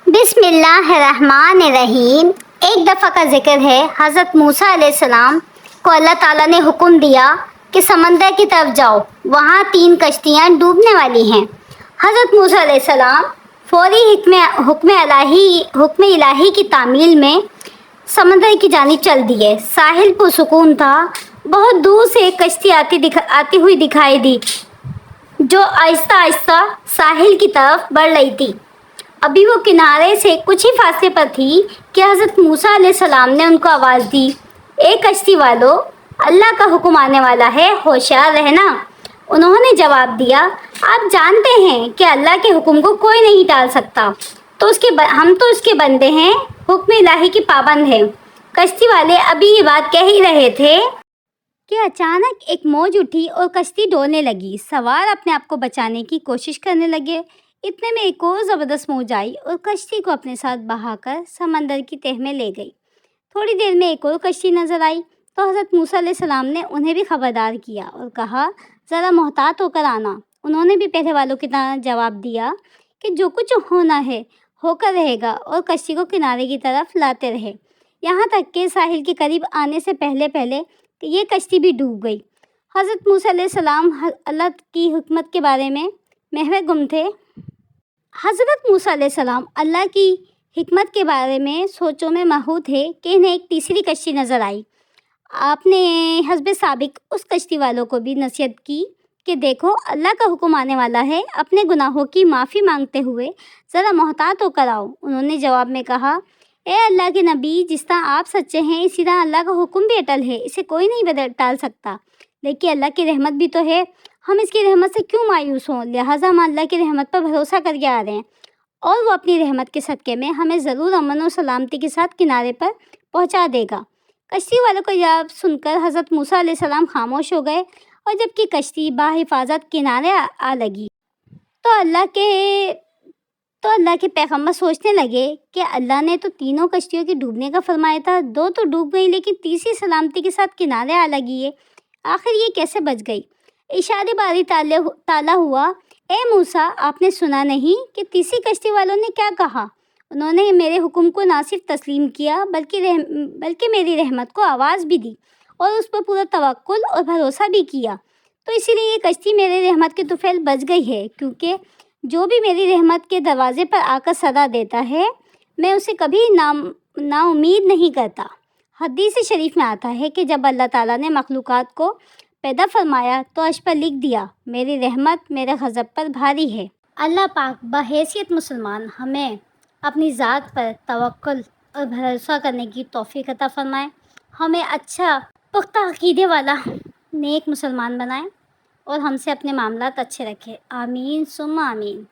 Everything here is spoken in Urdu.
بسم اللہ الرحمن الرحیم۔ ایک دفعہ کا ذکر ہے، حضرت موسیٰ علیہ السلام کو اللہ تعالیٰ نے حکم دیا کہ سمندر کی طرف جاؤ، وہاں 3 کشتیاں ڈوبنے والی ہیں۔ حضرت موسیٰ علیہ السلام فوری حکم الہی کی تعمیل میں سمندر کی جانب چل دیے۔ ساحل پرسکون تھا۔ بہت دور سے ایک کشتی آتی ہوئی دکھائی دی جو آہستہ آہستہ ساحل کی طرف بڑھ رہی تھی۔ ابھی وہ کنارے سے کچھ ہی فاصلے پر تھی کہ حضرت موسیٰ علیہ السلام نے ان کو آواز دی، اے کشتی والو، اللہ کا حکم آنے والا ہے، ہوشیار رہنا۔ انہوں نے جواب دیا، آپ جانتے ہیں کہ اللہ کے حکم کو کوئی نہیں ٹال سکتا، ہم تو اس کے بندے ہیں، حکم الہی کی پابند ہیں۔ کشتی والے ابھی یہ بات کہہ ہی رہے تھے کہ اچانک ایک موج اٹھی اور کشتی ڈولنے لگی۔ سوار اپنے آپ کو بچانے کی کوشش کرنے لگے۔ اتنے میں ایک اور زبردست موج آئی اور کشتی کو اپنے ساتھ بہا کر سمندر کی تہہ میں لے گئی۔ تھوڑی دیر میں ایک اور کشتی نظر آئی تو حضرت موسیٰ علیہ السلام نے انہیں بھی خبردار کیا اور کہا، ذرا محتاط ہو کر آنا۔ انہوں نے بھی پہلے والوں کی طرح جواب دیا کہ جو کچھ ہونا ہے ہو کر رہے گا، اور کشتی کو کنارے کی طرف لاتے رہے، یہاں تک کہ ساحل کے قریب آنے سے پہلے یہ کشتی بھی ڈوب گئی۔ حضرت موسیٰ علیہ السلام اللہ کی حکمت کے بارے میں محو گم تھے۔ حضرت موسیٰ علیہ السلام اللہ کی حکمت کے بارے میں سوچوں میں محو تھے کہ انہیں ایک تیسری کشتی نظر آئی۔ آپ نے حسب سابق اس کشتی والوں کو بھی نصیحت کی کہ دیکھو، اللہ کا حکم آنے والا ہے، اپنے گناہوں کی معافی مانگتے ہوئے ذرا محتاط ہو کر آؤ۔ انہوں نے جواب میں کہا، اے اللہ کے نبی، جس طرح آپ سچے ہیں اسی طرح اللہ کا حکم بھی اٹل ہے، اسے کوئی نہیں ٹال سکتا، لیکن اللہ کی رحمت بھی تو ہے، ہم اس کی رحمت سے کیوں مایوس ہوں؟ لہٰذا ہم اللہ کی رحمت پر بھروسہ کر کے آ رہے ہیں، اور وہ اپنی رحمت کے صدقے میں ہمیں ضرور امن و سلامتی کے ساتھ کنارے پر پہنچا دے گا۔ کشتی والوں کو جواب سن کر حضرت موسیٰ علیہ السلام خاموش ہو گئے، اور جب کہ کشتی بحفاظت کنارے آ لگی تو اللہ کے پیغمبر سوچنے لگے کہ اللہ نے تو تینوں کشتیوں کے ڈوبنے کا فرمایا تھا، 2 تو ڈوب گئی لیکن تیسری سلامتی کے ساتھ کنارے آ لگی ہے، آخر یہ کیسے بچ گئی؟ اشارے باری تالا ہوا، اے موسیٰ، آپ نے سنا نہیں کہ تیسری کشتی والوں نے کیا کہا؟ انہوں نے میرے حکم کو نہ صرف تسلیم کیا بلکہ میری رحمت کو آواز بھی دی اور اس پر پورا توکل اور بھروسہ بھی کیا، تو اسی لیے یہ کشتی میرے رحمت کے طفیل بچ گئی ہے، کیونکہ جو بھی میری رحمت کے دروازے پر آ کر صدا دیتا ہے میں اسے کبھی نا امید نہیں کرتا۔ حدیث شریف میں آتا ہے کہ جب اللہ تعالیٰ نے مخلوقات کو پیدا فرمایا تو عرش پر لکھ دیا، میری رحمت میرے غضب پر بھاری ہے۔ اللہ پاک بحیثیت مسلمان ہمیں اپنی ذات پر توکل اور بھروسہ کرنے کی توفیق عطا فرمائے، ہمیں اچھا پختہ عقیدے والا نیک مسلمان بنائے، اور ہم سے اپنے معاملات اچھے رکھے۔ آمین ثم آمین۔